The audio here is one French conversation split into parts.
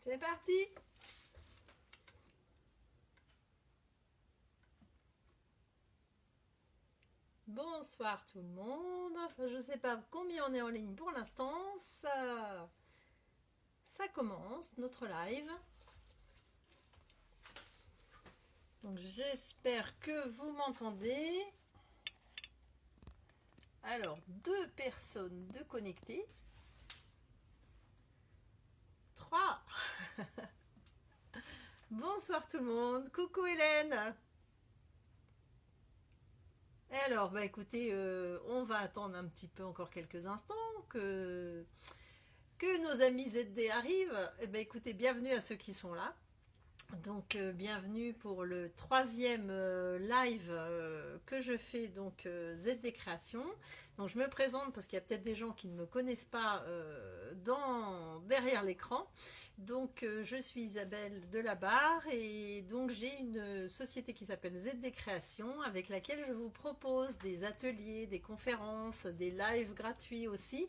C'est parti. Bonsoir tout le monde. Enfin, je ne sais pas combien on est en ligne pour l'instant. Ça commence, notre live. Donc j'espère que vous m'entendez. Alors, 2 personnes de connectées. 3. Bonsoir tout le monde. Coucou Hélène. Alors, bah écoutez, on va attendre un petit peu encore quelques instants que nos amis ZD arrivent. Eh ben écoutez, bienvenue à ceux qui sont là. Donc bienvenue pour le 3e live que je fais, donc ZD Création. Donc je me présente parce qu'il y a peut-être des gens qui ne me connaissent pas derrière l'écran. Donc je suis Isabelle Delabarre et donc j'ai une société qui s'appelle ZD Création avec laquelle je vous propose des ateliers, des conférences, des lives gratuits aussi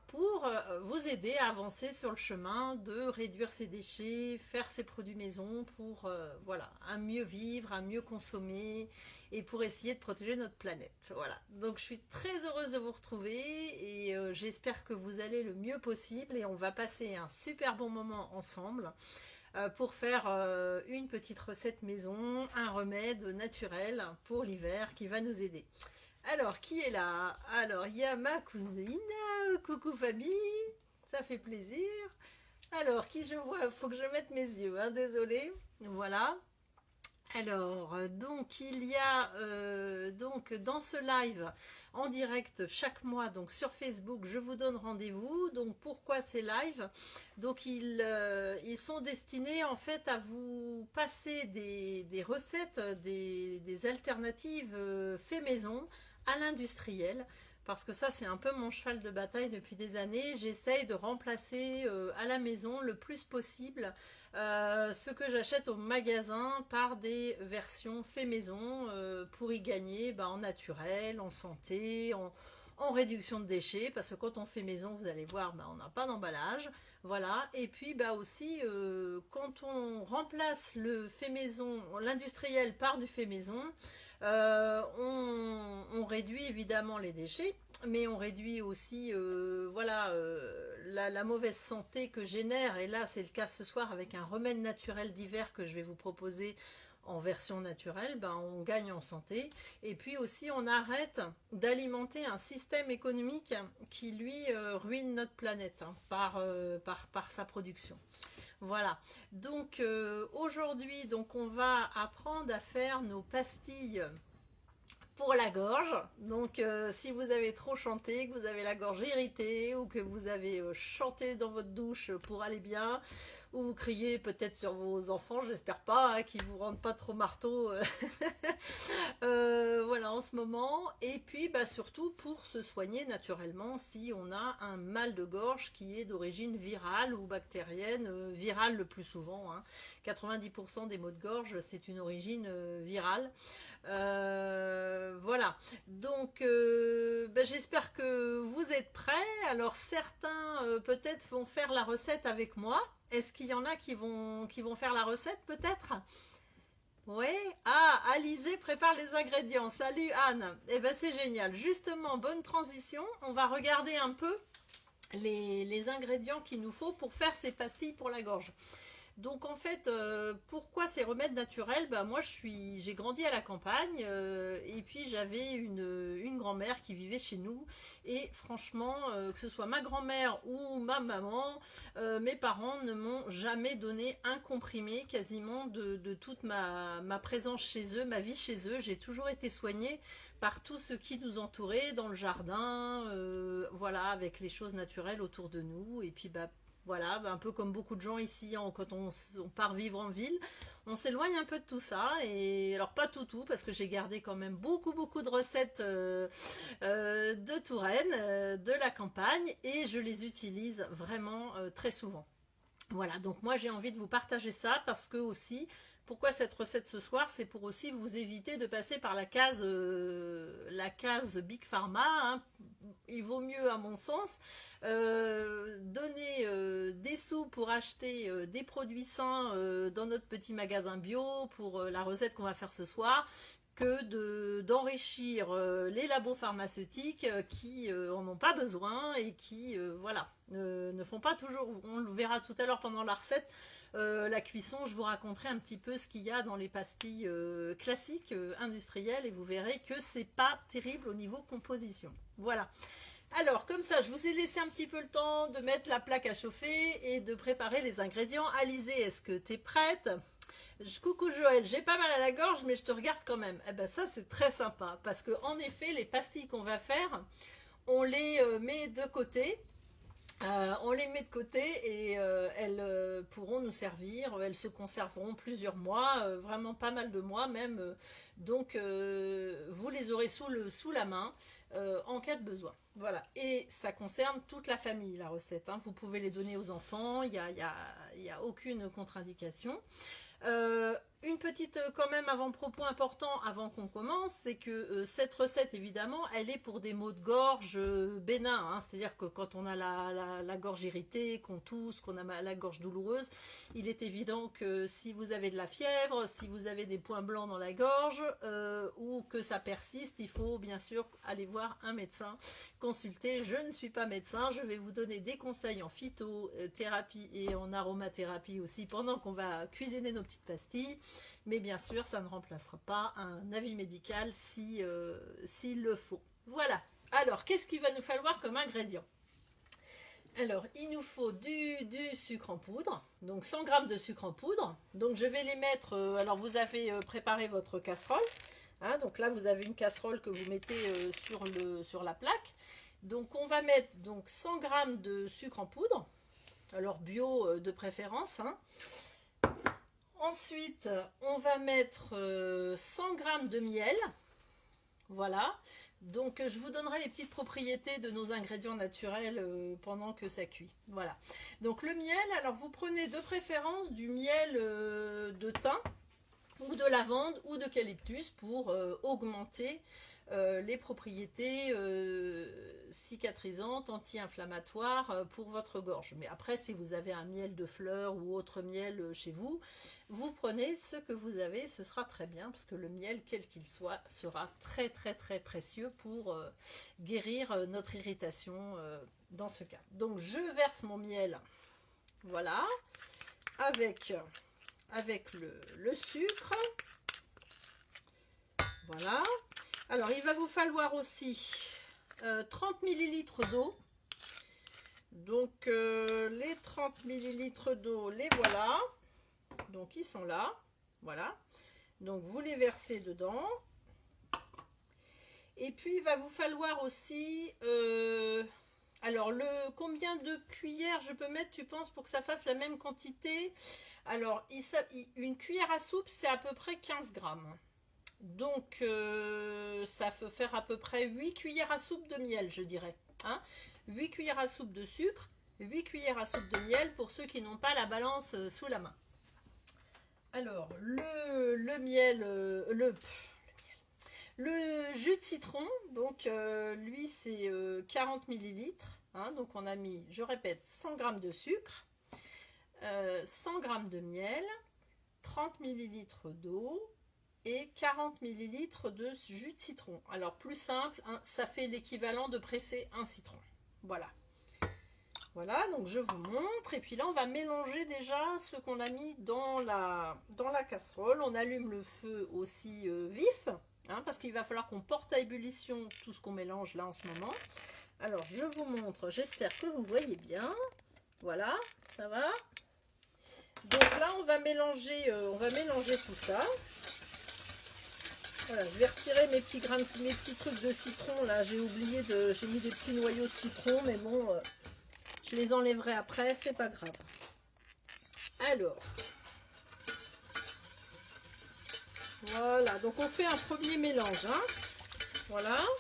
pour vous aider à avancer sur le chemin de réduire ses déchets, faire ses produits maison pour voilà, un mieux vivre, un mieux consommer et pour essayer de protéger notre planète. Voilà. Donc je suis très heureuse de vous retrouver et j'espère que vous allez le mieux possible et on va passer un super bon moment ensemble pour faire une petite recette maison, un remède naturel pour l'hiver qui va nous aider. Alors, qui est là? Alors, il y a ma cousine. Coucou famille, ça fait plaisir. Alors, qui je vois? Faut que je mette mes yeux, hein, désolée. Voilà. Alors, donc il y a donc dans ce live en direct chaque mois, donc sur Facebook, je vous donne rendez-vous. Donc pourquoi ces lives? Donc ils sont destinés en fait à vous passer des recettes, des alternatives fait maison à l'industriel. Parce que ça, c'est un peu mon cheval de bataille depuis des années. J'essaye de remplacer à la maison le plus possible ce que j'achète au magasin par des versions fait maison pour y gagner en naturel, en santé, en réduction de déchets. Parce que quand on fait maison, vous allez voir, on n'a pas d'emballage. Voilà. Et puis aussi, quand on remplace le fait maison, l'industriel par du fait maison, on réduit évidemment les déchets, mais on réduit aussi la mauvaise santé que génère. Et là, c'est le cas ce soir avec un remède naturel d'hiver que je vais vous proposer en version naturelle. On gagne en santé. Et puis aussi, on arrête d'alimenter un système économique qui, lui, ruine notre planète par sa production. Voilà, donc aujourd'hui, donc on va apprendre à faire nos pastilles pour la gorge. Donc si vous avez trop chanté, que vous avez la gorge irritée ou que vous avez chanté dans votre douche pour aller bien, ou vous criez peut-être sur vos enfants, j'espère pas, hein, qu'ils vous rendent pas trop marteau voilà en ce moment. Et puis surtout pour se soigner naturellement si on a un mal de gorge qui est d'origine virale ou bactérienne, virale le plus souvent, hein. 90% des maux de gorge c'est une origine virale. Voilà, donc j'espère que vous êtes prêts. Alors certains peut-être vont faire la recette avec moi. Est-ce qu'il y en a qui vont faire la recette peut-être? Oui. Ah, Alizé prépare les ingrédients. Salut Anne. Eh ben c'est génial. Justement, bonne transition. On va regarder un peu les ingrédients qu'il nous faut pour faire ces pastilles pour la gorge. Donc en fait, pourquoi ces remèdes naturels? Moi j'ai grandi à la campagne et puis j'avais une grand-mère qui vivait chez nous et franchement, que ce soit ma grand-mère ou ma maman, mes parents ne m'ont jamais donné un comprimé quasiment de toute ma présence chez eux, ma vie chez eux. J'ai toujours été soignée par tout ce qui nous entourait dans le jardin, voilà, avec les choses naturelles autour de nous et puis voilà, un peu comme beaucoup de gens ici, quand on part vivre en ville, on s'éloigne un peu de tout ça. Et alors pas tout, parce que j'ai gardé quand même beaucoup de recettes de Touraine, de la campagne, et je les utilise vraiment très souvent. Voilà, donc moi j'ai envie de vous partager ça parce que aussi, Pourquoi cette recette ce soir? C'est pour aussi vous éviter de passer par la case Big Pharma, hein. Il vaut mieux, à mon sens, donner des sous pour acheter des produits sains dans notre petit magasin bio pour la recette qu'on va faire ce soir, que d'enrichir les labos pharmaceutiques qui en ont pas besoin et qui voilà, ne font pas toujours, on le verra tout à l'heure pendant la recette, la cuisson, je vous raconterai un petit peu ce qu'il y a dans les pastilles classiques industrielles et vous verrez que c'est pas terrible au niveau composition. Voilà. Alors, comme ça, je vous ai laissé un petit peu le temps de mettre la plaque à chauffer et de préparer les ingrédients. Alizé, est-ce que tu es prête? Coucou Joël, j'ai pas mal à la gorge, mais je te regarde quand même. Eh ben ça, c'est très sympa, parce que en effet, les pastilles qu'on va faire, on les met de côté. On les met de côté et elles pourront nous servir, elles se conserveront plusieurs mois, vraiment pas mal de mois même, donc vous les aurez sous la main en cas de besoin. Voilà, et ça concerne toute la famille la recette, hein. Vous pouvez les donner aux enfants, il n'y a aucune contre-indication. Une petite quand même avant-propos important avant qu'on commence, c'est que cette recette évidemment elle est pour des maux de gorge bénins, hein. C'est-à-dire que quand on a la gorge irritée, qu'on tousse, qu'on a la gorge douloureuse, il est évident que si vous avez de la fièvre, si vous avez des points blancs dans la gorge ou que ça persiste, il faut bien sûr aller voir un médecin, consulter. Je ne suis pas médecin, je vais vous donner des conseils en phytothérapie et en aromathérapie aussi pendant qu'on va cuisiner nos petites pastilles. Mais bien sûr, ça ne remplacera pas un avis médical s'il le faut. Voilà. Alors, qu'est-ce qu'il va nous falloir comme ingrédient? Alors, il nous faut du sucre en poudre, donc 100 g de sucre en poudre. Donc, je vais les mettre, alors vous avez préparé votre casserole, hein, donc là, vous avez une casserole que vous mettez sur la plaque. Donc, on va mettre donc, 100 g de sucre en poudre, alors bio de préférence, hein. Ensuite, on va mettre 100 g de miel. Voilà. Donc, je vous donnerai les petites propriétés de nos ingrédients naturels pendant que ça cuit. Voilà. Donc, le miel, alors vous prenez de préférence du miel de thym ou de lavande ou d'eucalyptus pour augmenter les propriétés cicatrisantes, anti-inflammatoires pour votre gorge. Mais après, si vous avez un miel de fleurs ou autre miel chez vous, vous prenez ce que vous avez, ce sera très bien, parce que le miel, quel qu'il soit, sera très très très précieux pour guérir notre irritation dans ce cas. Donc je verse mon miel, voilà, avec le sucre, voilà. Alors, il va vous falloir aussi 30 ml d'eau. Donc, les 30 ml d'eau, les voilà. Donc, ils sont là. Voilà. Donc, vous les versez dedans. Et puis, il va vous falloir aussi... alors, combien de cuillères je peux mettre, tu penses, pour que ça fasse la même quantité? Alors, une cuillère à soupe, c'est à peu près 15 grammes. Donc, ça peut faire à peu près 8 cuillères à soupe de miel, je dirais. Hein, 8 cuillères à soupe de sucre, 8 cuillères à soupe de miel pour ceux qui n'ont pas la balance sous la main. Alors, le miel, le jus de citron, donc lui c'est 40 ml. Hein, donc, on a mis, je répète, 100 g de sucre, 100 g de miel, 30 ml d'eau, et 40 ml de jus de citron. Alors plus simple, hein, ça fait l'équivalent de presser un citron. Voilà. Voilà, donc je vous montre. Et puis là, on va mélanger déjà ce qu'on a mis dans la casserole. On allume le feu aussi vif, hein, parce qu'il va falloir qu'on porte à ébullition tout ce qu'on mélange là en ce moment. Alors, je vous montre. J'espère que vous voyez bien. Voilà, ça va. Donc là, on va mélanger tout ça. Voilà, je vais retirer mes petits trucs de citron là. J'ai oublié j'ai mis des petits noyaux de citron, mais bon, je les enlèverai après, c'est pas grave. Alors, voilà, donc on fait un premier mélange, hein. Voilà. Alors,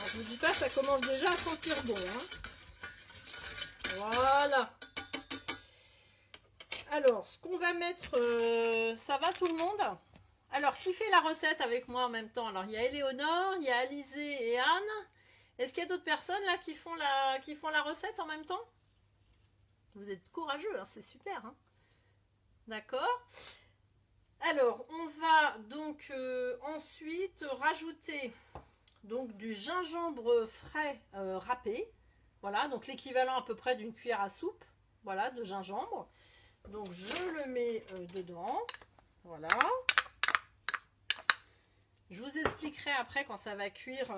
je vous dis pas, ça commence déjà à sentir bon, hein. Voilà. Alors, ce qu'on va mettre, ça va tout le monde? Alors, qui fait la recette avec moi en même temps? Alors, il y a Éléonore, il y a Alizé et Anne. Est-ce qu'il y a d'autres personnes là qui font la recette en même temps? Vous êtes courageux, hein, c'est super. Hein. D'accord. Alors, on va donc ensuite rajouter donc du gingembre frais râpé. Voilà, donc l'équivalent à peu près d'une cuillère à soupe. Voilà, de gingembre. Donc, je le mets dedans. Voilà. Je vous expliquerai après quand ça va cuire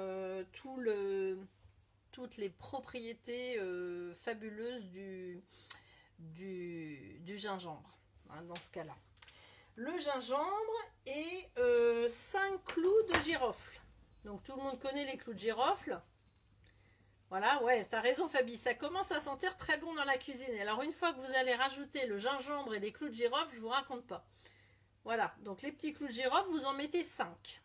toutes les propriétés fabuleuses du gingembre, hein, dans ce cas-là. Le gingembre et 5 clous de girofle. Donc tout le monde connaît les clous de girofle. Voilà, ouais, t'as raison Fabi, ça commence à sentir très bon dans la cuisine. Et alors une fois que vous allez rajouter le gingembre et les clous de girofle, je vous raconte pas. Voilà, donc les petits clous de girofle, vous en mettez 5.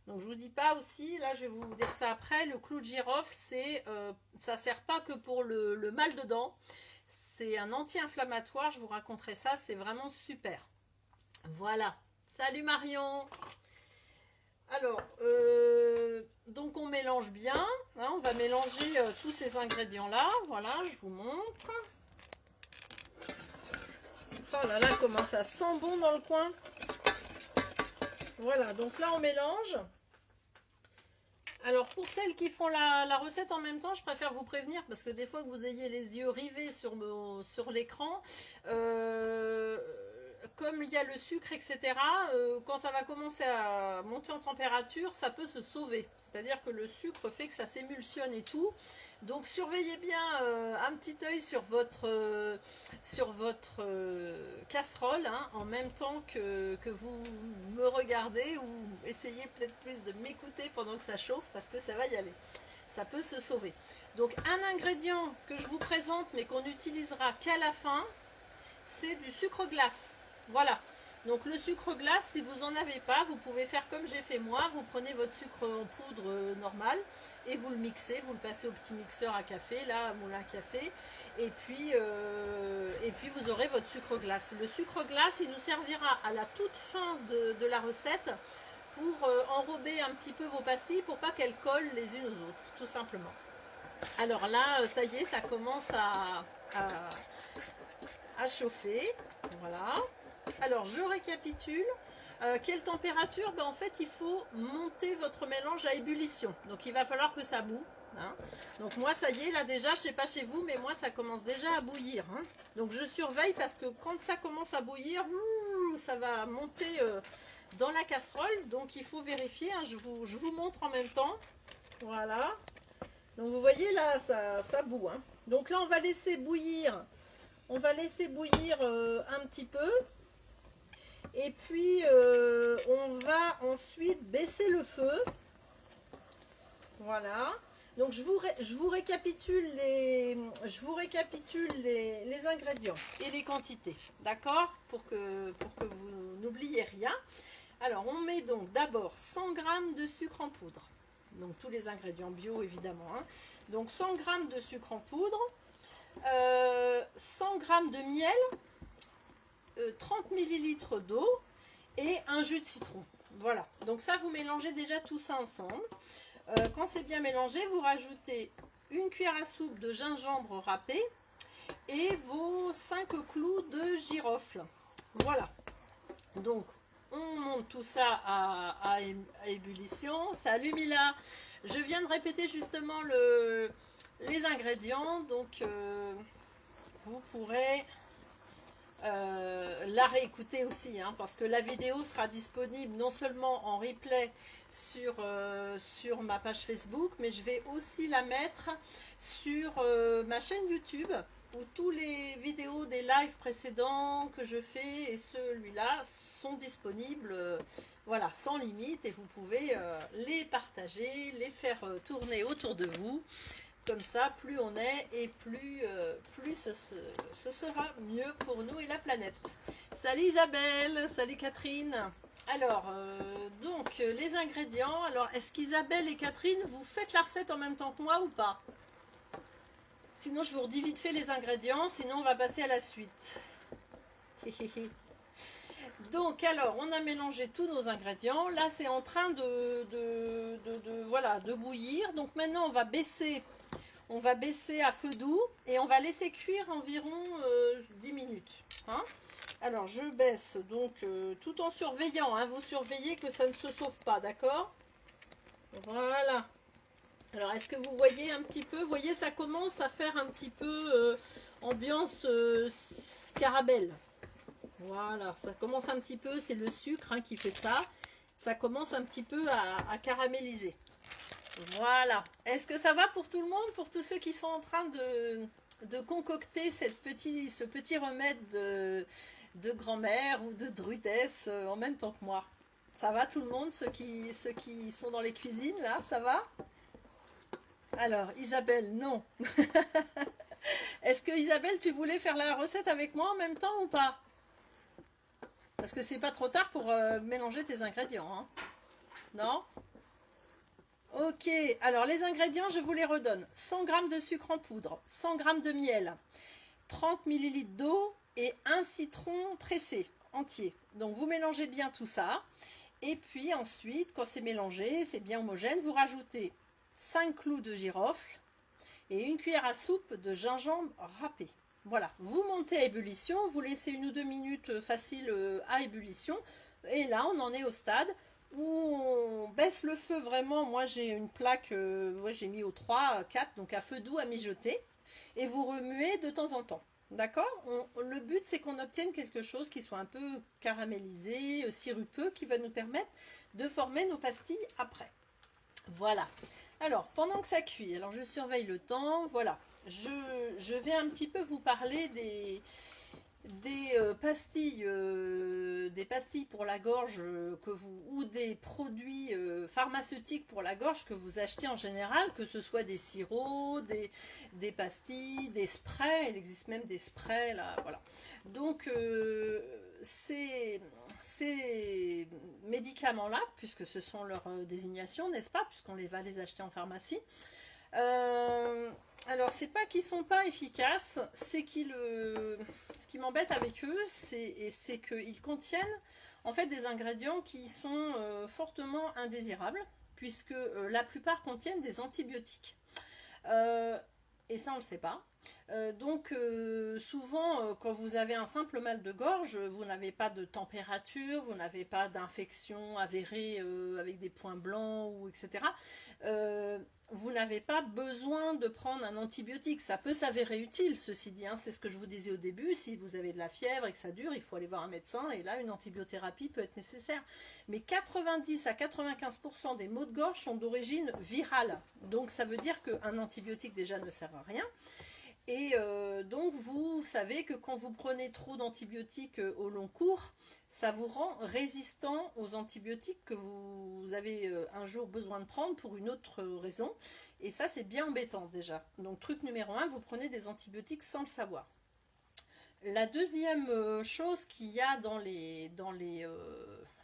Donc je vous dis pas aussi, là je vais vous dire ça après, le clou de girofle, ça sert pas que pour le mal de dents, c'est un anti-inflammatoire, je vous raconterai ça, c'est vraiment super. Voilà, salut Marion. Alors, donc on mélange bien, hein, on va mélanger tous ces ingrédients là, voilà, je vous montre. Oh là là, comment ça sent bon dans le coin. Voilà, donc là on mélange. Alors pour celles qui font la recette en même temps, je préfère vous prévenir parce que des fois que vous ayez les yeux rivés sur l'écran, comme il y a le sucre, etc., quand ça va commencer à monter en température, ça peut se sauver. C'est-à-dire que le sucre fait que ça s'émulsionne et tout. Donc surveillez bien un petit œil sur votre casserole, hein, en même temps que vous me regardez, ou essayez peut-être plus de m'écouter pendant que ça chauffe parce que ça va y aller. Ça peut se sauver. Donc un ingrédient que je vous présente mais qu'on n'utilisera qu'à la fin, c'est du sucre glace. Voilà. Donc le sucre glace, si vous n'en avez pas, vous pouvez faire comme j'ai fait moi. Vous prenez votre sucre en poudre normal et vous le mixez, vous le passez au petit mixeur à café, là, à moulin à café. Et puis vous aurez votre sucre glace. Le sucre glace, il nous servira à la toute fin de la recette pour enrober un petit peu vos pastilles pour pas qu'elles collent les unes aux autres, tout simplement. Alors là, ça y est, ça commence à chauffer. Voilà. Alors, je récapitule. Quelle température? En fait, il faut monter votre mélange à ébullition. Donc, il va falloir que ça boue. Hein. Donc, moi, ça y est, là déjà, je ne sais pas chez vous, mais moi, ça commence déjà à bouillir. Hein. Donc, je surveille parce que quand ça commence à bouillir, ça va monter dans la casserole. Donc, il faut vérifier. Hein. Je vous montre en même temps. Voilà. Donc, vous voyez, là, ça bout. Hein. Donc, là, on va laisser bouillir. On va laisser bouillir un petit peu. Et puis, on va ensuite baisser le feu. Voilà. Donc, je vous récapitule les ingrédients et les quantités. D'accord? Pour que vous n'oubliez rien. Alors, on met donc d'abord 100 g de sucre en poudre. Donc, tous les ingrédients bio, évidemment. Hein. Donc, 100 g de sucre en poudre. 100 g de miel. 30 ml d'eau et un jus de citron. Voilà, donc ça vous mélangez déjà tout ça ensemble. Quand c'est bien mélangé, vous rajoutez une cuillère à soupe de gingembre râpé et vos 5 clous de girofle. Voilà, donc on monte tout ça à ébullition. Salut Mila, je viens de répéter justement les ingrédients, donc vous pourrez la réécouter aussi, hein, parce que la vidéo sera disponible non seulement en replay sur ma page Facebook, mais je vais aussi la mettre sur ma chaîne YouTube, où tous les vidéos des lives précédents que je fais et celui-là sont disponibles, voilà, sans limite, et vous pouvez les partager, les faire tourner autour de vous. Comme ça, plus on est et plus ce sera mieux pour nous et la planète. Salut Isabelle, salut Catherine. Alors, donc, les ingrédients. Alors, est-ce qu'Isabelle et Catherine, vous faites la recette en même temps que moi ou pas? Sinon, je vous redis vite fait les ingrédients, sinon on va passer à la suite. Donc, alors, on a mélangé tous nos ingrédients. Là, c'est en train voilà, de bouillir. Donc, maintenant, on va baisser à feu doux et on va laisser cuire environ 10 minutes. Hein. Alors, je baisse donc tout en surveillant. Hein, vous surveillez que ça ne se sauve pas, d'accord? Voilà. Alors, est-ce que vous voyez un petit peu? Vous voyez, ça commence à faire un petit peu ambiance caramel. Voilà, ça commence un petit peu, c'est le sucre hein, qui fait ça. Ça commence un petit peu à caraméliser. Voilà. Est-ce que ça va pour tout le monde? Pour tous ceux qui sont en train de concocter ce petit remède de grand-mère ou de druidesse en même temps que moi? Ça va tout le monde, ceux qui sont dans les cuisines là, ça va? Alors, Isabelle, non. Est-ce que Isabelle, tu voulais faire la recette avec moi en même temps ou pas? Parce que c'est pas trop tard pour mélanger tes ingrédients. Hein. Non? Ok, alors les ingrédients, je vous les redonne. 100 g de sucre en poudre, 100 g de miel, 30 ml d'eau et un citron pressé entier. Donc vous mélangez bien tout ça. Et puis ensuite, quand c'est mélangé, c'est bien homogène, vous rajoutez 5 clous de girofle et une cuillère à soupe de gingembre râpé. Voilà, vous montez à ébullition, vous laissez 1 ou 2 minutes facile à ébullition. Et là, on en est au stade où on baisse le feu vraiment. Moi, j'ai une plaque, j'ai mis au 3, 4, donc à feu doux à mijoter. Et vous remuez de temps en temps. D'accord? Le but, c'est qu'on obtienne quelque chose qui soit un peu caramélisé, sirupeux, qui va nous permettre de former nos pastilles après. Voilà. Alors, pendant que ça cuit, alors je surveille le temps, voilà. Je vais un petit peu vous parler des pastilles pour la gorge ou des produits pharmaceutiques pour la gorge que vous achetez en général, que ce soit des sirops, des pastilles, des sprays, il existe même des sprays là, voilà. Donc ces médicaments-là, puisque ce sont leurs désignations, n'est-ce pas, puisqu'on va les acheter en pharmacie. Alors c'est pas qu'ils sont pas efficaces, c'est ce qui m'embête avec eux, c'est qu'ils contiennent en fait des ingrédients qui sont fortement indésirables, puisque la plupart contiennent des antibiotiques. Et ça on le sait pas. Donc souvent quand vous avez un simple mal de gorge, vous n'avez pas de température, vous n'avez pas d'infection avérée avec des points blancs ou etc. Vous n'avez pas besoin de prendre un antibiotique. Ça peut s'avérer utile, ceci dit. Hein, c'est ce que je vous disais au début. Si vous avez de la fièvre et que ça dure, il faut aller voir un médecin. Et là, une antibiothérapie peut être nécessaire. Mais 90 à 95% des maux de gorge sont d'origine virale. Donc, ça veut dire qu'un antibiotique, déjà, ne sert à rien. Et donc vous savez que quand vous prenez trop d'antibiotiques au long cours, ça vous rend résistant aux antibiotiques que vous avez un jour besoin de prendre pour une autre raison. Et ça c'est bien embêtant déjà. Donc truc numéro 1, vous prenez des antibiotiques sans le savoir. La deuxième chose qu'il y a dans les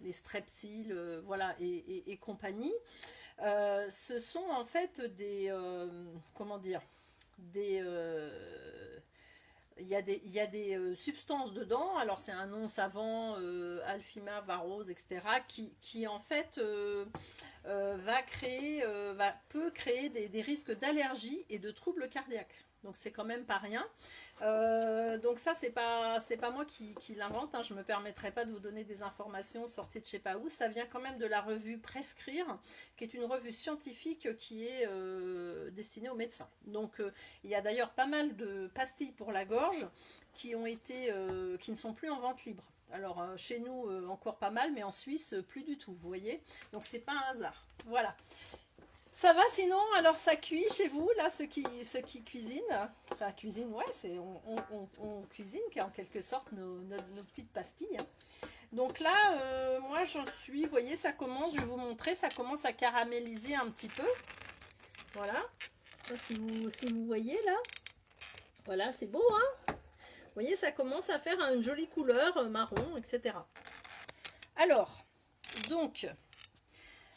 strepsils voilà, et compagnie, ce sont en fait des... comment dire il y a des substances dedans, alors c'est un nom savant, alphima, varose, etc., qui en fait peut créer des risques d'allergie et de troubles cardiaques. Donc c'est quand même pas rien. Donc ça c'est pas moi qui l'invente, hein. Je me permettrai pas de vous donner des informations sorties de je sais pas où. Ça vient quand même de la revue Prescrire, qui est une revue scientifique qui est destinée aux médecins. Donc il y a d'ailleurs pas mal de pastilles pour la gorge qui ne sont plus en vente libre. Alors chez nous encore pas mal, mais en Suisse plus du tout, vous voyez. Donc c'est pas un hasard. Voilà. Ça va sinon? Alors ça cuit chez vous, là, ceux qui cuisinent? Enfin, cuisine, ouais, on cuisine en quelque sorte nos petites pastilles. Hein. Donc là, moi j'en suis, vous voyez, ça commence, je vais vous montrer, ça commence à caraméliser un petit peu. Voilà. Ça, si vous voyez là. Voilà, c'est beau, hein? Vous voyez, ça commence à faire une jolie couleur marron, etc. Alors, donc...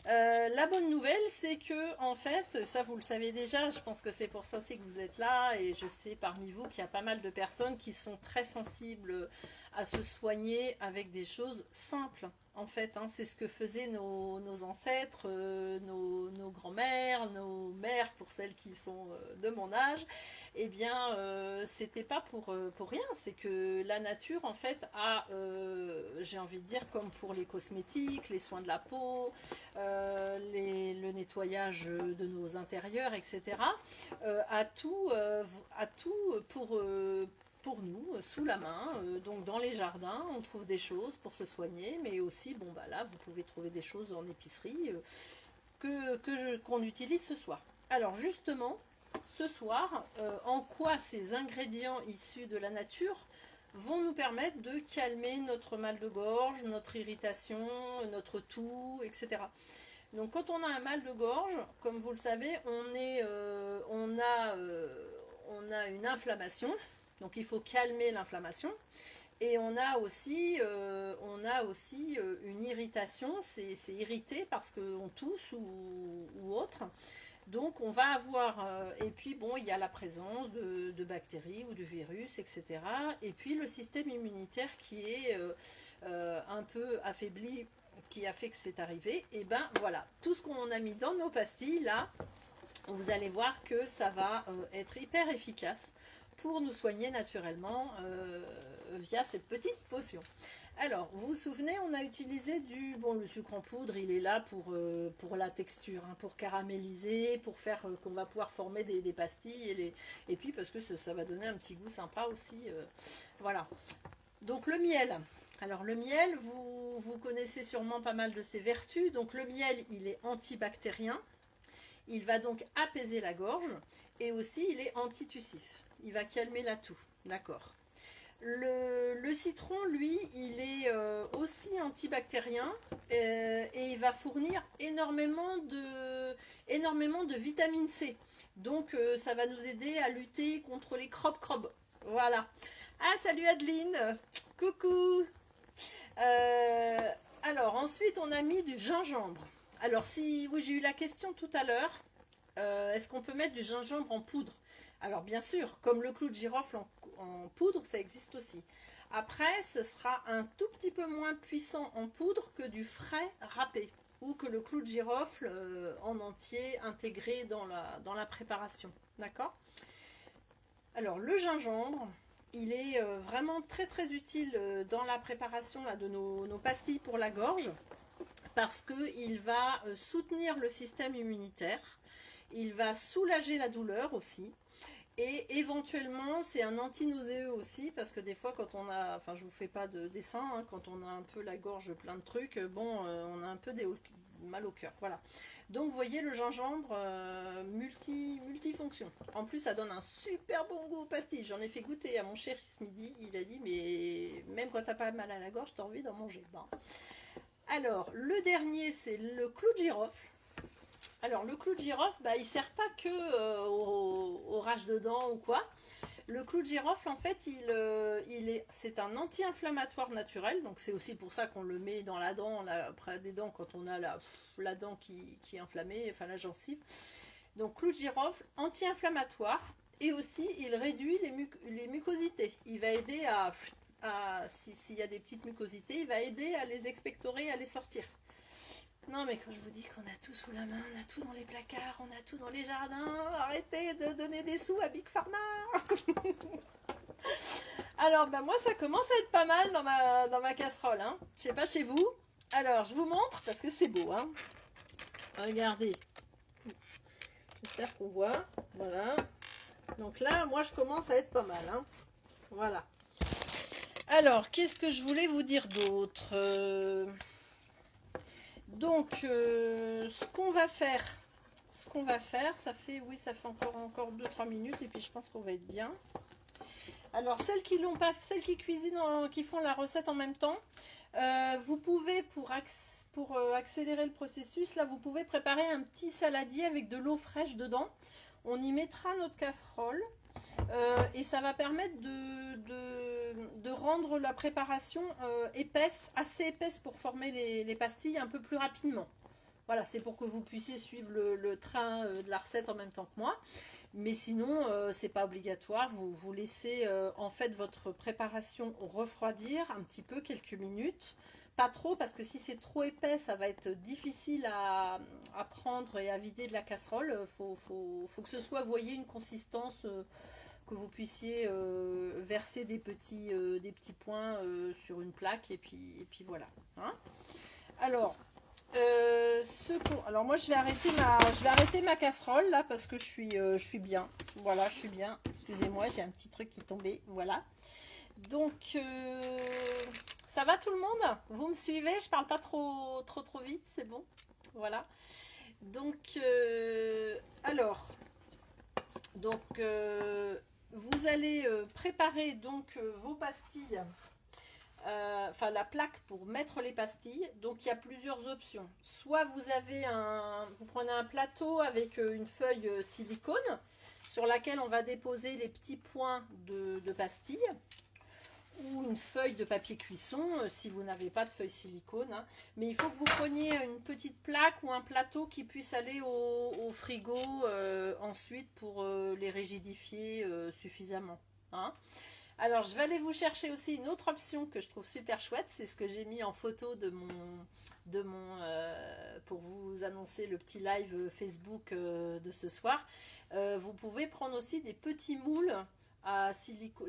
La bonne nouvelle, c'est que, en fait, ça vous le savez déjà, je pense que c'est pour ça aussi que vous êtes là, et je sais parmi vous qu'il y a pas mal de personnes qui sont très sensibles à se soigner avec des choses simples. En fait, hein, c'est ce que faisaient nos ancêtres, nos grands-mères, nos mères, pour celles qui sont de mon âge. Eh bien, c'était pas pour rien. C'est que la nature, en fait, a, j'ai envie de dire, comme pour les cosmétiques, les soins de la peau, le nettoyage de nos intérieurs, etc., a tout pour nous, sous la main. Donc dans les jardins, on trouve des choses pour se soigner, mais aussi, bon bah là, vous pouvez trouver des choses en épicerie qu'on utilise ce soir. Alors justement, ce soir, en quoi ces ingrédients issus de la nature vont nous permettre de calmer notre mal de gorge, notre irritation, notre toux, etc. Donc quand on a un mal de gorge, comme vous le savez, on a une inflammation, donc il faut calmer l'inflammation. Et on a aussi une irritation, c'est irrité parce qu'on tousse ou autre. Donc on va avoir, et puis bon, il y a la présence de bactéries ou de virus, etc. Et puis le système immunitaire qui est un peu affaibli, qui a fait que c'est arrivé. Et ben voilà, tout ce qu'on a mis dans nos pastilles, là, vous allez voir que ça va être hyper efficace pour nous soigner naturellement via cette petite potion. Alors, vous vous souvenez, on a utilisé le sucre en poudre, il est là pour la texture, hein, pour caraméliser, pour faire qu'on va pouvoir former des pastilles, et puis parce que ça va donner un petit goût sympa aussi. Voilà. Donc le miel. Alors le miel, vous connaissez sûrement pas mal de ses vertus. Donc le miel, il est antibactérien. Il va donc apaiser la gorge et aussi il est antitussif. Il va calmer la toux. D'accord. Le citron, lui, il est aussi antibactérien et il va fournir énormément de vitamine C. Donc ça va nous aider à lutter contre les crobes. Voilà. Ah, salut Adeline. Coucou. Alors ensuite, on a mis du gingembre. Alors si, oui, j'ai eu la question tout à l'heure. Est-ce qu'on peut mettre du gingembre en poudre? Alors bien sûr, comme le clou de girofle en poudre, ça existe aussi. Après, ce sera un tout petit peu moins puissant en poudre que du frais râpé ou que le clou de girofle en entier intégré dans la préparation. D'accord? Alors le gingembre, il est vraiment très très utile dans la préparation là, de nos pastilles pour la gorge parce qu'il va soutenir le système immunitaire, il va soulager la douleur aussi. Et éventuellement, c'est un anti-nauséeux aussi, parce que des fois, quand on a, enfin, je vous fais pas de dessin, hein, quand on a un peu la gorge plein de trucs, bon, on a un peu mal au cœur, voilà. Donc, vous voyez, le gingembre multifonction. En plus, ça donne un super bon goût aux pastilles. J'en ai fait goûter à mon chéri ce midi. Il a dit, mais même quand t'as pas mal à la gorge, t'as envie d'en manger. Bon. Alors, le dernier, c'est le clou de girofle. Alors le clou de girofle, bah, il ne sert pas que au rage de dents ou quoi. Le clou de girofle, en fait, c'est un anti-inflammatoire naturel. Donc c'est aussi pour ça qu'on le met dans la dent, après des dents, quand on a la dent qui est inflammée, enfin la gencive. Donc clou de girofle, anti-inflammatoire. Et aussi, il réduit les mucosités. Il va aider s'il y a des petites mucosités, il va aider à les expectorer, à les sortir. Non mais quand je vous dis qu'on a tout sous la main, on a tout dans les placards, on a tout dans les jardins, arrêtez de donner des sous à Big Pharma. Alors ben moi ça commence à être pas mal dans ma casserole, hein. Je sais pas chez vous. Alors je vous montre parce que c'est beau, hein. Regardez. J'espère qu'on voit. Voilà. Donc là moi je commence à être pas mal, hein. Voilà. Alors qu'est-ce que je voulais vous dire d'autre Donc, ce qu'on va faire, ça fait encore 2-3 minutes et puis je pense qu'on va être bien. Alors, celles qui l'ont pas, celles qui cuisinent, qui font la recette en même temps, vous pouvez, pour accélérer le processus, là, vous pouvez préparer un petit saladier avec de l'eau fraîche dedans. On y mettra notre casserole et ça va permettre de rendre la préparation épaisse, assez épaisse pour former les pastilles un peu plus rapidement. Voilà, c'est pour que vous puissiez suivre le train de la recette en même temps que moi. Mais sinon, c'est pas obligatoire. Vous laissez en fait votre préparation refroidir un petit peu, quelques minutes. Pas trop, parce que si c'est trop épais, ça va être difficile à prendre et à vider de la casserole. Faut que ce soit, vous voyez, une consistance que vous puissiez verser des petits points sur une plaque. Et puis voilà. Hein. Alors, alors moi je vais arrêter ma casserole là parce que je suis bien. Voilà, je suis bien. Excusez-moi, j'ai un petit truc qui est tombé. Voilà. Donc ça va tout le monde? Vous me suivez? Je parle pas trop vite, c'est bon. Voilà. Donc alors vous allez préparer donc vos pastilles. Enfin la plaque pour mettre les pastilles. Donc il y a plusieurs options. Soit vous prenez un plateau avec une feuille silicone sur laquelle on va déposer les petits points de pastilles, ou une feuille de papier cuisson si vous n'avez pas de feuille silicone. Hein. Mais il faut que vous preniez une petite plaque ou un plateau qui puisse aller au frigo ensuite pour les rigidifier suffisamment. Hein. Alors, je vais aller vous chercher aussi une autre option que je trouve super chouette. C'est ce que j'ai mis en photo pour vous annoncer le petit live Facebook de ce soir. Vous pouvez prendre aussi des petits moules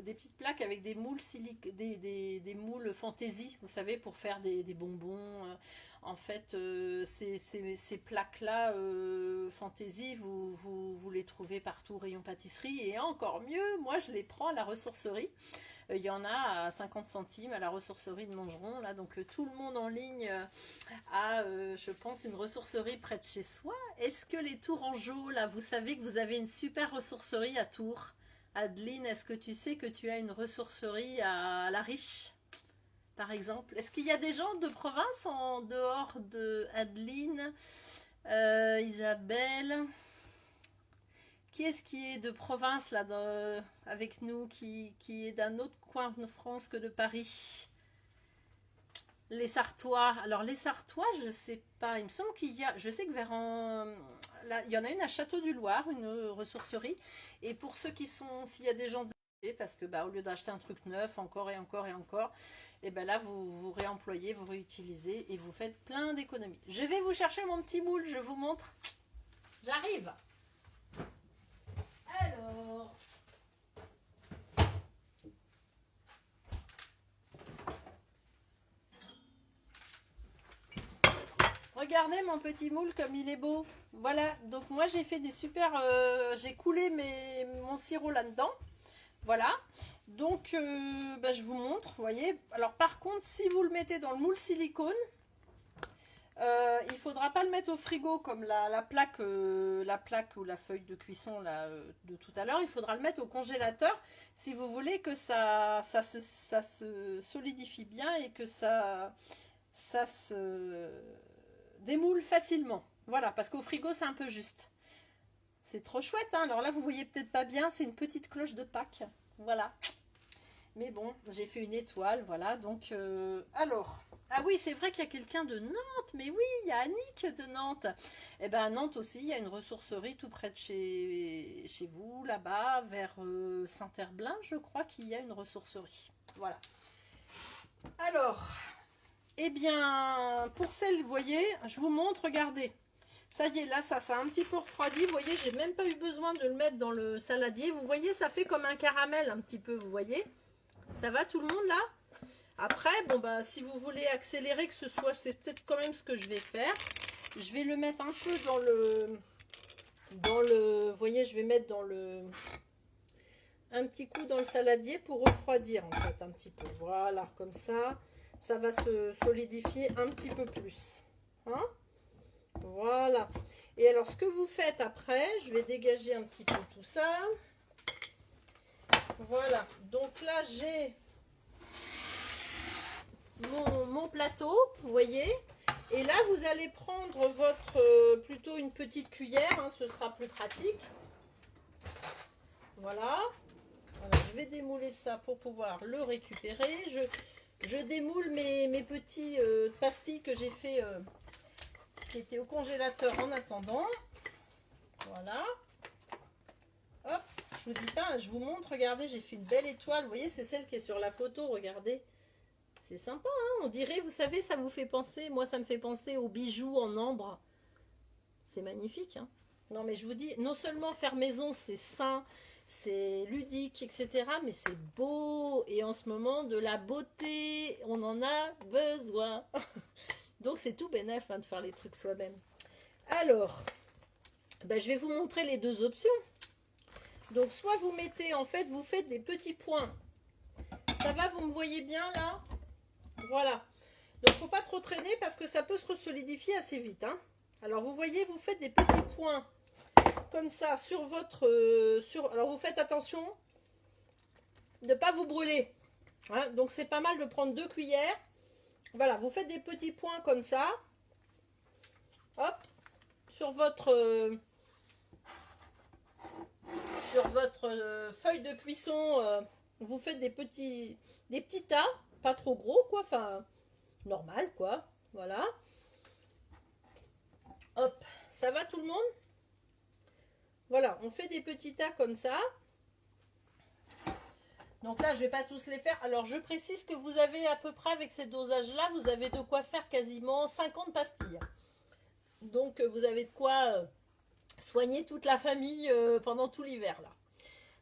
des petites plaques avec des moules des moules fantaisie, vous savez, pour faire des bonbons. En fait, ces plaques-là fantaisie, vous les trouvez partout, rayon pâtisserie, et encore mieux, moi je les prends à la ressourcerie. Il y en a à 50 centimes à la ressourcerie de Montgeron, là, donc tout le monde en ligne a, je pense, une ressourcerie près de chez soi. Est-ce que les Tourangeaux, là, vous savez que vous avez une super ressourcerie à Tours? Adeline, est-ce que tu sais que tu as une ressourcerie à La Riche, par exemple? Est-ce qu'il y a des gens de province en dehors de Adeline, Isabelle? Qui est-ce qui est de province là avec nous, qui est d'un autre coin de France que de Paris? Les Sartois. Alors les Sartois, je sais pas. Il me semble qu'il y a. Je sais que là, il y en a une à Château du Loir, une ressourcerie. Et pour ceux qui sont, s'il y a des gens parce que au lieu d'acheter un truc neuf encore et encore et encore, et ben là vous réemployez, vous réutilisez et vous faites plein d'économies. Je vais vous chercher mon petit moule, je vous montre. J'arrive. Alors. Regardez mon petit moule comme il est beau. Voilà, donc moi j'ai fait des super... j'ai coulé mon sirop là-dedans. Voilà. Donc je vous montre, vous voyez. Alors par contre, si vous le mettez dans le moule silicone, il ne faudra pas le mettre au frigo comme la plaque ou la feuille de cuisson là, de tout à l'heure. Il faudra le mettre au congélateur si vous voulez que ça se solidifie bien et que ça se démoule facilement. Voilà, parce qu'au frigo, c'est un peu juste. C'est trop chouette, hein. Alors là, vous voyez peut-être pas bien, c'est une petite cloche de Pâques. Voilà. Mais bon, j'ai fait une étoile, voilà. Donc, alors... Ah oui, c'est vrai qu'il y a quelqu'un de Nantes. Mais oui, il y a Annick de Nantes. Eh bien, à Nantes aussi, il y a une ressourcerie tout près de chez vous, là-bas, vers Saint-Herblain, je crois qu'il y a une ressourcerie. Voilà. Alors... Eh bien, pour celle, vous voyez, je vous montre, regardez. Ça y est, là, ça a un petit peu refroidi. Vous voyez, j'ai même pas eu besoin de le mettre dans le saladier. Vous voyez, ça fait comme un caramel un petit peu, vous voyez. Ça va tout le monde, là? Après, bon, si vous voulez accélérer que ce soit, c'est peut-être quand même ce que je vais faire. Je vais le mettre un peu vous voyez, je vais mettre un petit coup dans le saladier pour refroidir, en fait, un petit peu. Voilà, comme ça. Ça va se solidifier un petit peu plus. Hein? Voilà. Et alors, ce que vous faites après, je vais dégager un petit peu tout ça. Voilà. Donc là, j'ai mon plateau, vous voyez. Et là, vous allez prendre plutôt une petite cuillère, hein, ce sera plus pratique. Voilà. Alors, je vais démouler ça pour pouvoir le récupérer. Je démoule mes petits pastilles que j'ai fait qui était au congélateur en attendant. Voilà. Hop, je vous dis pas, je vous montre, regardez, j'ai fait une belle étoile. Vous voyez, c'est celle qui est sur la photo, regardez. C'est sympa, hein, on dirait, vous savez, ça vous fait penser, moi ça me fait penser aux bijoux en ambre. C'est magnifique, hein. Non mais je vous dis, non seulement faire maison, c'est sain, c'est ludique, etc. Mais c'est beau, et en ce moment, de la beauté, on en a besoin. Donc c'est tout bénef, hein, de faire les trucs soi-même. Alors, ben, je vais vous montrer les deux options. Donc soit vous mettez, en fait, vous faites des petits points. Ça va, vous me voyez bien là? Voilà. Donc faut pas trop traîner parce que ça peut se solidifier assez vite, hein. Alors vous voyez, vous faites des petits points comme ça sur votre... alors vous faites attention de ne pas vous brûler, hein. Donc c'est pas mal de prendre 2 cuillères. Voilà, vous faites des petits points comme ça. Hop. Sur votre feuille de cuisson, vous faites des petits tas, pas trop gros quoi, enfin normal quoi, voilà. Hop, ça va tout le monde? Voilà, on fait des petits tas comme ça. Donc là, je vais pas tous les faire. Alors, je précise que vous avez à peu près, avec ces dosages-là, vous avez de quoi faire quasiment 50 pastilles. Donc, vous avez de quoi soigner toute la famille pendant tout l'hiver, là.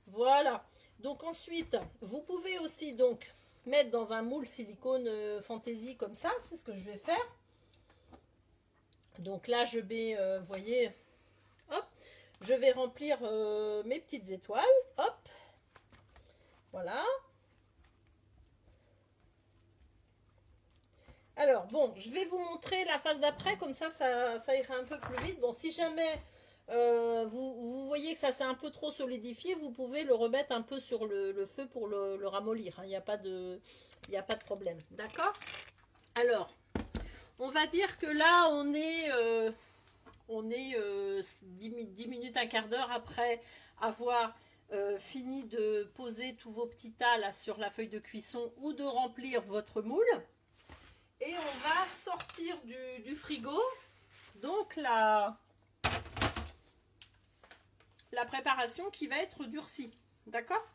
Voilà. Donc, ensuite, vous pouvez aussi, donc, mettre dans un moule silicone fantaisie comme ça. C'est ce que je vais faire. Donc là, je vais, vous voyez, hop, je vais remplir mes petites étoiles. Hop. Voilà. Alors, bon, je vais vous montrer la phase d'après, comme ça ira un peu plus vite. Bon, si jamais vous voyez que ça s'est un peu trop solidifié, vous pouvez le remettre un peu sur le feu pour le ramollir, hein. Il n'y a pas de problème. D'accord? Alors, on va dire que là, on est 10 minutes, un quart d'heure après avoir fini de poser tous vos petits tas là sur la feuille de cuisson ou de remplir votre moule. Et on va sortir du frigo donc la préparation qui va être durcie. D'accord?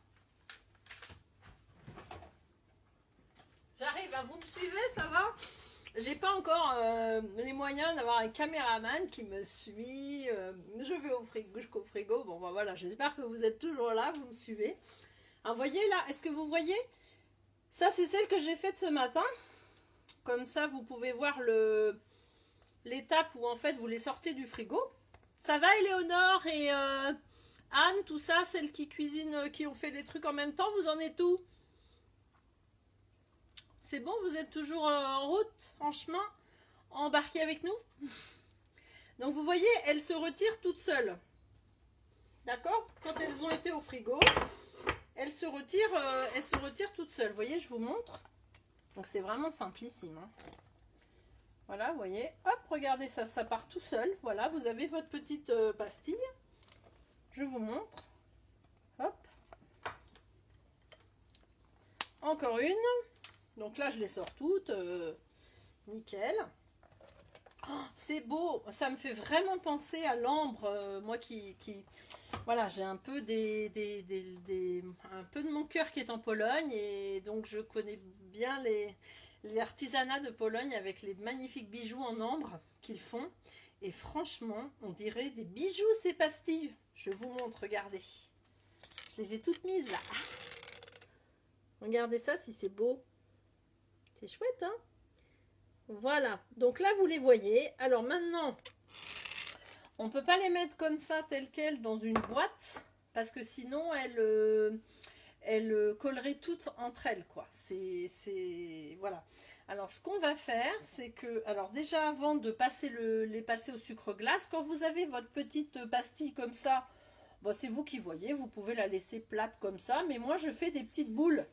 J'arrive, hein, vous me suivez, ça va? J'ai pas encore les moyens d'avoir un caméraman qui me suit. Je vais au frigo, jusqu'au frigo. Bon, ben voilà, j'espère que vous êtes toujours là, vous me suivez. Alors, voyez là, est-ce que vous voyez? Ça, c'est celle que j'ai faite ce matin. Comme ça, vous pouvez voir l'étape où en fait vous les sortez du frigo. Ça va, Éléonore et Anne, tout ça, celles qui cuisinent, qui ont fait les trucs en même temps, vous en êtes où? C'est bon, vous êtes toujours en route, en chemin, embarqués avec nous? Donc vous voyez, elles se retirent toutes seules. D'accord? Quand elles ont été au frigo, elles se retirent toutes seules. Vous voyez, je vous montre. Donc c'est vraiment simplissime, hein. Voilà, vous voyez. Hop, regardez ça, ça part tout seul. Voilà, vous avez votre petite pastille. Je vous montre. Hop. Encore une. Donc là, je les sors toutes. Nickel. Oh, c'est beau. Ça me fait vraiment penser à l'ambre. Moi qui voilà, j'ai un peu un peu de mon cœur qui est en Pologne. Et donc, je connais bien l'artisanat de Pologne avec les magnifiques bijoux en ambre qu'ils font. Et franchement, on dirait des bijoux ces pastilles. Je vous montre, regardez. Je les ai toutes mises là. Regardez ça si c'est beau. C'est chouette, hein? Voilà. Donc là, vous les voyez. Alors maintenant, on ne peut pas les mettre comme ça, telles quelles, dans une boîte. Parce que sinon, elles colleraient toutes entre elles, quoi. Voilà. Alors, ce qu'on va faire, c'est que... Alors, déjà, avant de les passer au sucre glace, quand vous avez votre petite pastille comme ça, bon, c'est vous qui voyez, vous pouvez la laisser plate comme ça. Mais moi, je fais des petites boules.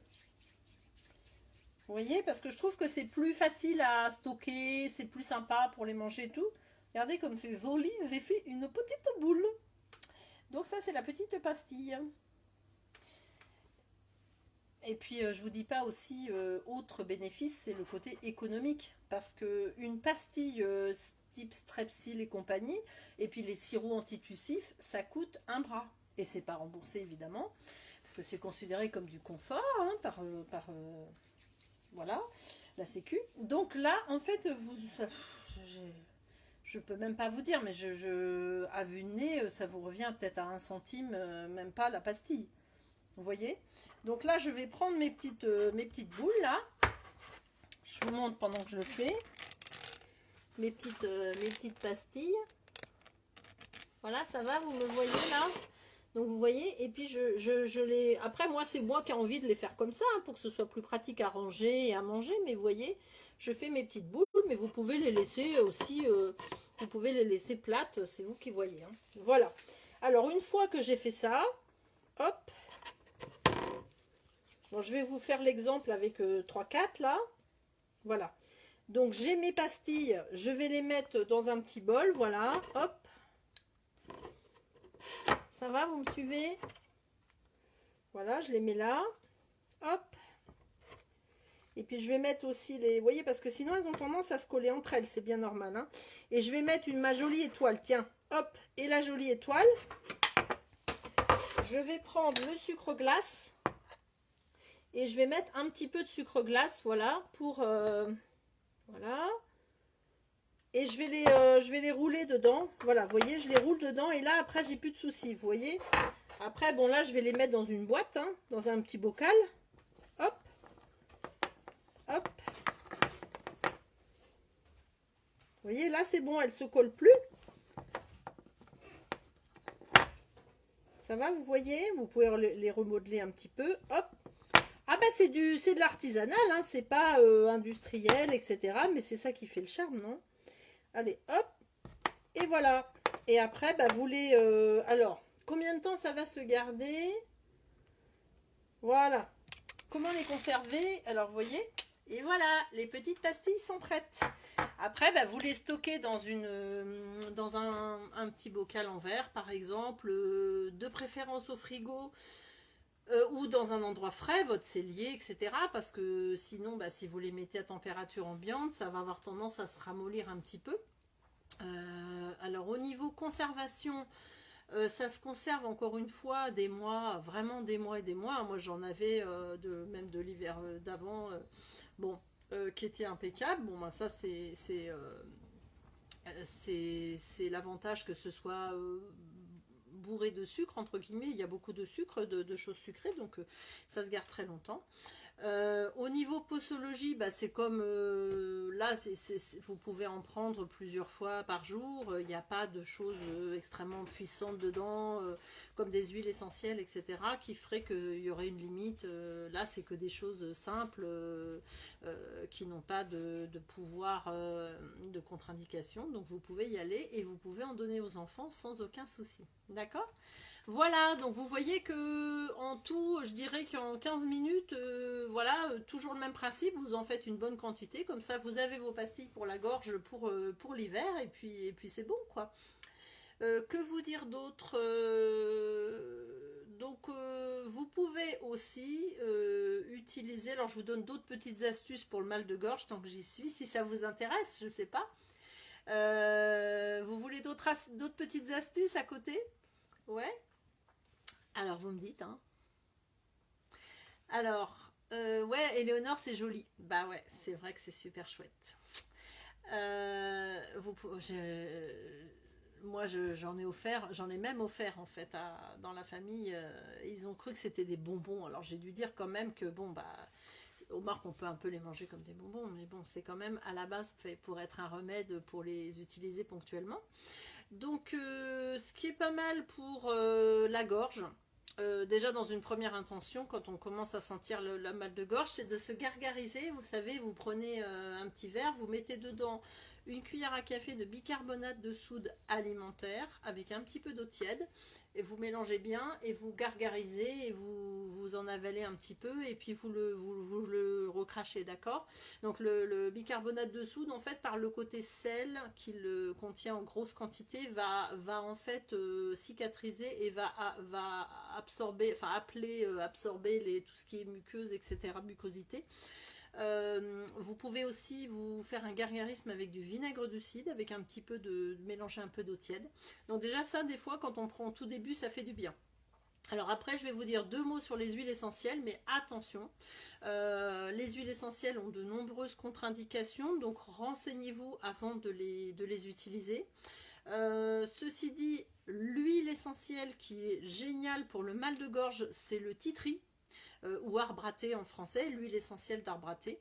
Vous voyez, parce que je trouve que c'est plus facile à stocker, c'est plus sympa pour les manger et tout. Regardez comme c'est joli, j'ai fait une petite boule. Donc ça, c'est la petite pastille. Et puis, je vous dis pas aussi, autre bénéfice, c'est le côté économique. Parce que une pastille type Strepsil et compagnie. Et puis les sirops antitussifs, ça coûte un bras. Et c'est pas remboursé évidemment, parce que c'est considéré comme du confort hein, voilà, la sécu. Donc là, en fait, je peux même pas vous dire, mais à vue de nez, ça vous revient peut-être à 1 centime, même pas la pastille. Vous voyez? Donc là, je vais prendre mes petites boules là. Je vous montre pendant que je le fais. Mes petites pastilles. Voilà, ça va, vous me voyez là? Donc vous voyez, et puis je les... Après, moi, c'est moi qui ai envie de les faire comme ça, hein, pour que ce soit plus pratique à ranger et à manger. Mais vous voyez, je fais mes petites boules, mais vous pouvez les laisser aussi... vous pouvez les laisser plates, c'est vous qui voyez. Hein. Voilà. Alors, une fois que j'ai fait ça, hop. Bon, je vais vous faire l'exemple avec 3-4 là. Voilà. Donc, j'ai mes pastilles. Je vais les mettre dans un petit bol. Voilà. Hop. Ça va, vous me suivez? Voilà, je les mets là. Hop. Et puis, je vais mettre aussi les... Vous voyez, parce que sinon, elles ont tendance à se coller entre elles. C'est bien normal. Hein. Et je vais mettre ma jolie étoile. Tiens, hop. Et la jolie étoile. Je vais prendre le sucre glace. Et je vais mettre un petit peu de sucre glace. Voilà, pour... voilà. Et je vais les rouler dedans. Voilà, vous voyez, je les roule dedans. Et là, après, j'ai plus de soucis, vous voyez. Après, bon, là, je vais les mettre dans une boîte, hein, dans un petit bocal. Hop. Hop. Vous voyez, là, c'est bon, elles ne se collent plus. Ça va, vous voyez. Vous pouvez les remodeler un petit peu. Hop. Ah bah, c'est de l'artisanal, hein. C'est pas industriel, etc. Mais c'est ça qui fait le charme, non? Allez, hop. Et voilà. Et après, bah, vous les... alors, combien de temps ça va se garder? Voilà. Comment les conserver? Alors, vous voyez? Et voilà, les petites pastilles sont prêtes. Après, bah, vous les stockez dans un petit bocal en verre, par exemple, de préférence au frigo, ou dans un endroit frais, votre cellier, etc. Parce que sinon, bah, si vous les mettez à température ambiante, ça va avoir tendance à se ramollir un petit peu. Alors au niveau conservation, ça se conserve encore une fois des mois, vraiment des mois et des mois. Moi j'en avais même de l'hiver d'avant, bon, qui était impeccable. Bon, ben, ça c'est l'avantage que ce soit bourré de sucre, entre guillemets. Il y a beaucoup de sucre, de choses sucrées, donc ça se garde très longtemps. Au niveau posologie, bah, c'est comme là, vous pouvez en prendre plusieurs fois par jour. Il n'y a pas de choses extrêmement puissantes dedans, comme des huiles essentielles, etc., qui ferait qu'il y aurait une limite. Là, c'est que des choses simples qui n'ont pas de pouvoir de contre-indication. Donc, vous pouvez y aller et vous pouvez en donner aux enfants sans aucun souci. D'accord ? Voilà, donc vous voyez que en tout, je dirais qu'en 15 minutes, voilà, toujours le même principe, vous en faites une bonne quantité, comme ça vous avez vos pastilles pour la gorge pour l'hiver, et puis c'est bon, quoi. Que vous dire d'autre? Donc vous pouvez aussi utiliser, alors je vous donne d'autres petites astuces pour le mal de gorge, tant que j'y suis, si ça vous intéresse, je sais pas. Vous voulez d'autres petites astuces à côté? Ouais. Alors, vous me dites, hein. Alors, ouais, Éléonore, c'est joli. Bah ouais, c'est vrai que c'est super chouette. Moi, j'en ai même offert, en fait, dans la famille. Ils ont cru que c'était des bonbons. Alors, j'ai dû dire quand même que, bon, bah, aux marques, on peut un peu les manger comme des bonbons. Mais bon, c'est quand même, à la base, fait pour être un remède pour les utiliser ponctuellement. Donc, ce qui est pas mal pour la gorge, déjà dans une première intention, quand on commence à sentir le mal de gorge, c'est de se gargariser. Vous savez, vous prenez un petit verre, vous mettez dedans une cuillère à café de bicarbonate de soude alimentaire avec un petit peu d'eau tiède, et vous mélangez bien et vous gargarisez et vous en avalez un petit peu, et puis vous le recrachez, d'accord? Donc le bicarbonate de soude, en fait, par le côté sel qu'il contient en grosse quantité, va en fait cicatriser et va absorber, enfin absorber tout ce qui est muqueuse, etc., mucosité. Vous pouvez aussi vous faire un gargarisme avec du vinaigre de cidre, avec un petit peu mélanger un peu d'eau tiède. Donc déjà ça, des fois, quand on prend au tout début, ça fait du bien. Alors après, je vais vous dire 2 mots sur les huiles essentielles, mais attention, les huiles essentielles ont de nombreuses contre-indications, donc renseignez-vous avant de les utiliser. Ceci dit, l'huile essentielle qui est géniale pour le mal de gorge, c'est le tea tree. Ou arbre à thé en français, l'huile essentielle d'arbre à thé,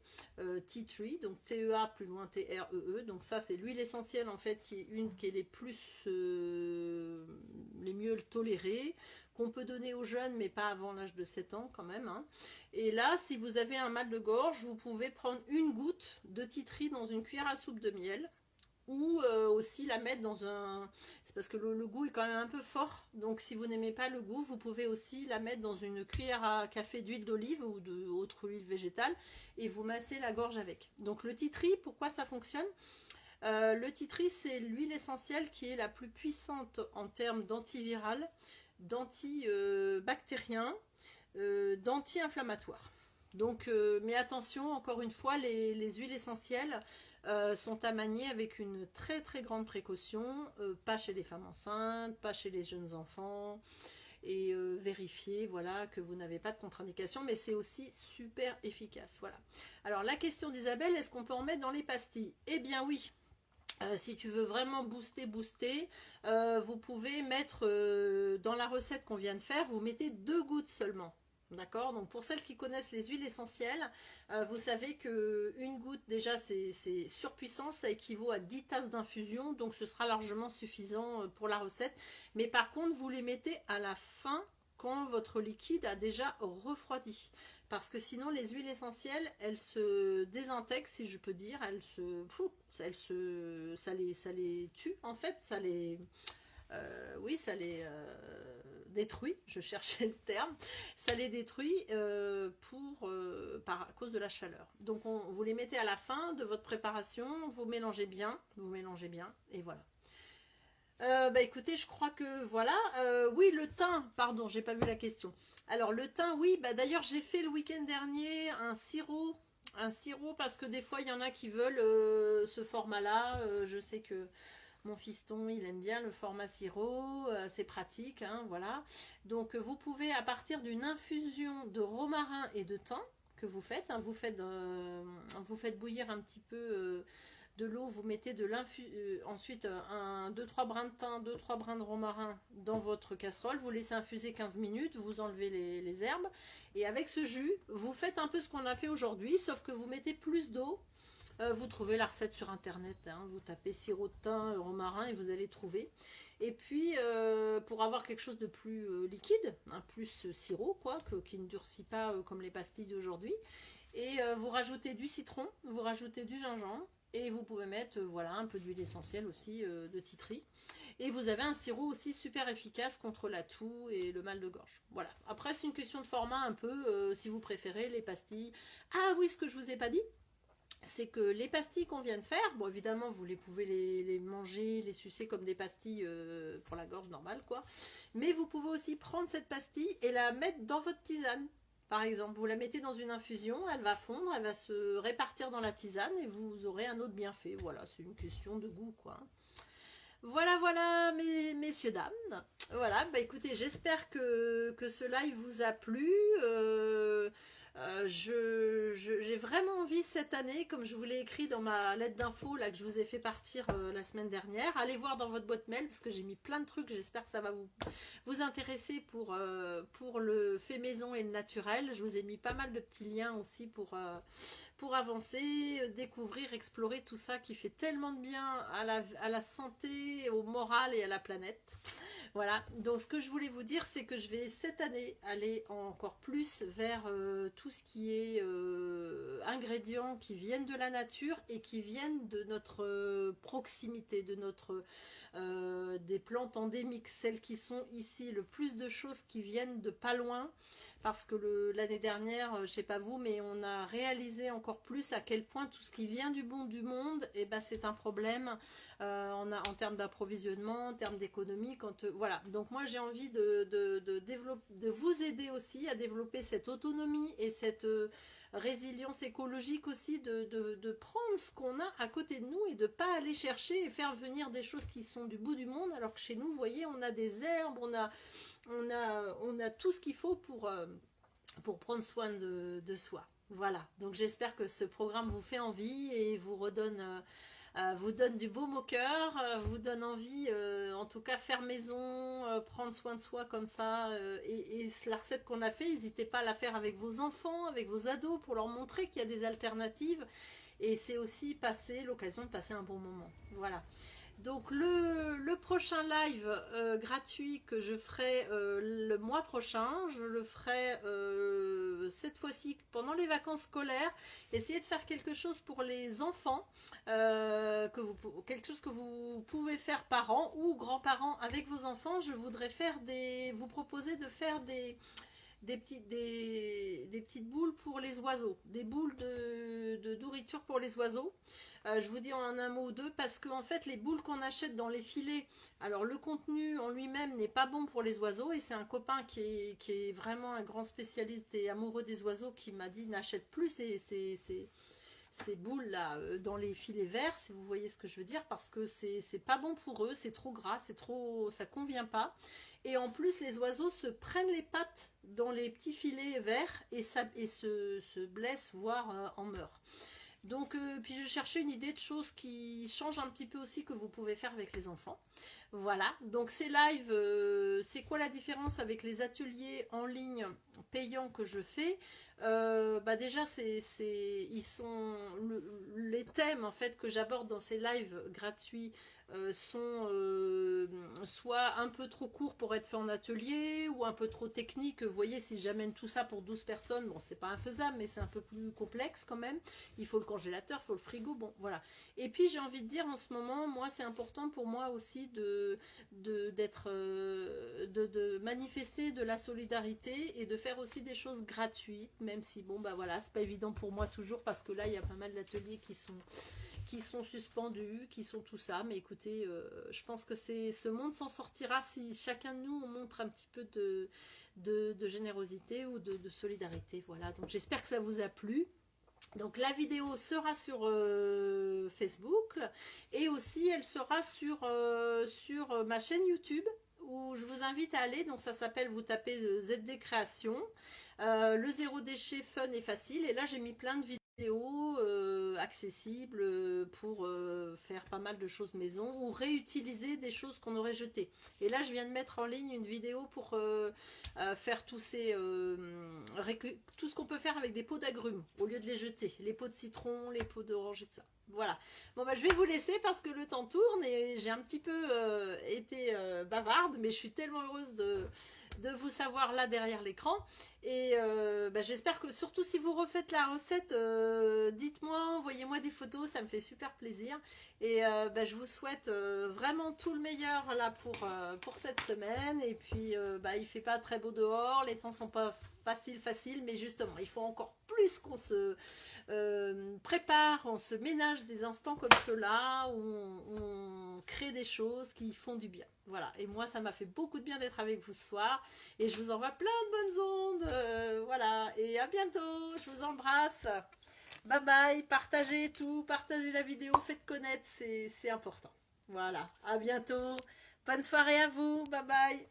tea tree, donc TEA plus loin TREE, donc ça c'est l'huile essentielle en fait qui est les mieux tolérées, qu'on peut donner aux jeunes mais pas avant l'âge de 7 ans quand même, hein. Et là, si vous avez un mal de gorge, vous pouvez prendre une goutte de tea tree dans une cuillère à soupe de miel, ou aussi la mettre dans un... C'est parce que le goût est quand même un peu fort, donc si vous n'aimez pas le goût, vous pouvez aussi la mettre dans une cuillère à café d'huile d'olive ou d'autres huiles végétales et vous massez la gorge avec. Donc le tea tree, pourquoi ça fonctionne? Le tea tree, c'est l'huile essentielle qui est la plus puissante en termes d'antiviral, d'antibactérien, d'anti-inflammatoire. Donc, mais attention, encore une fois, les huiles essentielles sont à manier avec une très très grande précaution, pas chez les femmes enceintes, pas chez les jeunes enfants, et vérifier voilà, que vous n'avez pas de contre-indication, mais c'est aussi super efficace. Voilà. Alors la question d'Isabelle, est-ce qu'on peut en mettre dans les pastilles? Eh bien oui. Si tu veux vraiment booster, vous pouvez mettre dans la recette qu'on vient de faire, vous mettez 2 gouttes seulement. D'accord? Donc pour celles qui connaissent les huiles essentielles, vous savez que une goutte déjà c'est surpuissant, ça équivaut à 10 tasses d'infusion, donc ce sera largement suffisant pour la recette. Mais par contre, vous les mettez à la fin quand votre liquide a déjà refroidi. Parce que sinon les huiles essentielles, elles se désintègrent, si je peux dire, ça les tue en fait, ça les détruit, je cherchais le terme, ça les détruit à cause de la chaleur. Donc vous les mettez à la fin de votre préparation, vous mélangez bien, et voilà. Écoutez, je crois que voilà. Oui, le thym, pardon, j'ai pas vu la question. Alors le thym, oui, d'ailleurs j'ai fait le week-end dernier un sirop parce que des fois il y en a qui veulent ce format-là. Je sais que mon fiston, il aime bien le format sirop, c'est pratique, hein, voilà. Donc vous pouvez, à partir d'une infusion de romarin et de thym que vous faites, hein, vous faites bouillir un petit peu de l'eau, vous mettez ensuite 2-3 brins de thym, 2-3 brins de romarin dans votre casserole, vous laissez infuser 15 minutes, vous enlevez les herbes, et avec ce jus, vous faites un peu ce qu'on a fait aujourd'hui, sauf que vous mettez plus d'eau. Vous trouvez la recette sur internet, hein, vous tapez sirop de thym, romarin et vous allez trouver. Et puis pour avoir quelque chose de plus liquide, plus sirop quoi, qui ne durcit pas comme les pastilles d'aujourd'hui, et vous rajoutez du citron, vous rajoutez du gingembre, et vous pouvez mettre voilà, un peu d'huile essentielle aussi de tea tree. Et vous avez un sirop aussi super efficace contre la toux et le mal de gorge. Voilà. Après c'est une question de format un peu, si vous préférez les pastilles. Ah oui, ce que je vous ai pas dit, c'est que les pastilles qu'on vient de faire, bon évidemment vous pouvez les manger, les sucer comme des pastilles pour la gorge normale quoi, mais vous pouvez aussi prendre cette pastille et la mettre dans votre tisane. Par exemple, vous la mettez dans une infusion, elle va fondre, elle va se répartir dans la tisane et vous aurez un autre bienfait. Voilà, c'est une question de goût quoi. Voilà, messieurs, dames. Voilà, écoutez, j'espère que ce live vous a plu. J'ai vraiment envie cette année, comme je vous l'ai écrit dans ma lettre d'info là que je vous ai fait partir la semaine dernière, allez voir dans votre boîte mail parce que j'ai mis plein de trucs, j'espère que ça va vous intéresser pour le fait maison et le naturel. Je vous ai mis pas mal de petits liens aussi pour avancer, découvrir, explorer tout ça qui fait tellement de bien à la santé, au moral et à la planète. Voilà, donc ce que je voulais vous dire, c'est que je vais cette année aller encore plus vers tout ce qui est ingrédients qui viennent de la nature et qui viennent de notre proximité, des plantes endémiques, celles qui sont ici, le plus de choses qui viennent de pas loin. parce que l'année dernière, je sais pas vous, mais on a réalisé encore plus à quel point tout ce qui vient du bout du monde, et ben c'est un problème en termes d'approvisionnement, en termes d'économie. Voilà. Donc moi j'ai envie de vous aider aussi à développer cette autonomie et cette résilience écologique aussi, de prendre ce qu'on a à côté de nous et de ne pas aller chercher et faire venir des choses qui sont du bout du monde, alors que chez nous, vous voyez, on a des herbes, on a tout ce qu'il faut pour prendre soin de soi. Voilà, donc j'espère que ce programme vous fait envie et vous donne du baume au cœur, vous donne envie, en tout cas faire maison, prendre soin de soi comme ça. Et la recette qu'on a fait, n'hésitez pas à la faire avec vos enfants, avec vos ados, pour leur montrer qu'il y a des alternatives. Et c'est aussi l'occasion de passer un bon moment. Voilà. Donc le prochain live gratuit que je ferai le mois prochain, je le ferai cette fois-ci pendant les vacances scolaires. Essayez de faire quelque chose pour les enfants, quelque chose que vous pouvez faire parents ou grands-parents avec vos enfants. Je voudrais vous proposer de faire des petites boules pour les oiseaux, des boules de nourriture pour les oiseaux. Je vous dis en un mot ou deux, parce que en fait les boules qu'on achète dans les filets, alors le contenu en lui-même n'est pas bon pour les oiseaux, et c'est un copain qui est vraiment un grand spécialiste et amoureux des oiseaux qui m'a dit n'achète plus ces boules là dans les filets verts, si vous voyez ce que je veux dire, parce que c'est pas bon pour eux, c'est trop gras, ça convient pas. Et en plus, les oiseaux se prennent les pattes dans les petits filets verts et se blessent, voire en meurent. Donc, puis je cherchais une idée de choses qui changent un petit peu aussi, que vous pouvez faire avec les enfants. Voilà, donc ces lives, c'est quoi la différence avec les ateliers en ligne payants que je fais? Déjà, les thèmes en fait que j'aborde dans ces lives gratuits sont soit un peu trop courts pour être fait en atelier, ou un peu trop techniques. Vous voyez, si j'amène tout ça pour 12 personnes, bon, c'est pas infaisable, mais c'est un peu plus complexe quand même. Il faut le congélateur, il faut le frigo, bon, voilà. Et puis j'ai envie de dire, en ce moment, moi, c'est important pour moi aussi de manifester de la solidarité et de faire aussi des choses gratuites, même si, bon, bah voilà, c'est pas évident pour moi toujours, parce que là, il y a pas mal d'ateliers qui sont suspendus, qui sont tout ça, mais écoutez, je pense que ce monde s'en sortira si chacun de nous on montre un petit peu de générosité ou de solidarité. Voilà, donc j'espère que ça vous a plu. Donc la vidéo sera sur Facebook, et aussi elle sera sur ma chaîne YouTube, où je vous invite à aller. Donc ça s'appelle, vous tapez ZD Création, le zéro déchet fun et facile, et là j'ai mis plein de vidéos accessibles pour faire pas mal de choses maison, ou réutiliser des choses qu'on aurait jetées. Et là je viens de mettre en ligne une vidéo pour faire tout ce qu'on peut faire avec des pots d'agrumes au lieu de les jeter, les pots de citron, les pots d'orange et tout ça. Voilà. Bon, je vais vous laisser parce que le temps tourne et j'ai un petit peu été bavarde, mais je suis tellement heureuse de vous savoir là derrière l'écran. Et j'espère que, surtout si vous refaites la recette, dites-moi, envoyez-moi des photos, ça me fait super plaisir. Et je vous souhaite vraiment tout le meilleur là pour cette semaine. Et puis il fait pas très beau dehors, les temps sont pas faciles, mais justement il faut encore plus qu'on se prépare, on se ménage des instants comme cela, où on crée des choses qui font du bien. Voilà, et moi ça m'a fait beaucoup de bien d'être avec vous ce soir, et je vous envoie plein de bonnes ondes. Voilà, et à bientôt, je vous embrasse. Bye bye, partagez tout, partagez la vidéo, faites connaître, c'est important. Voilà, à bientôt, bonne soirée à vous, bye bye.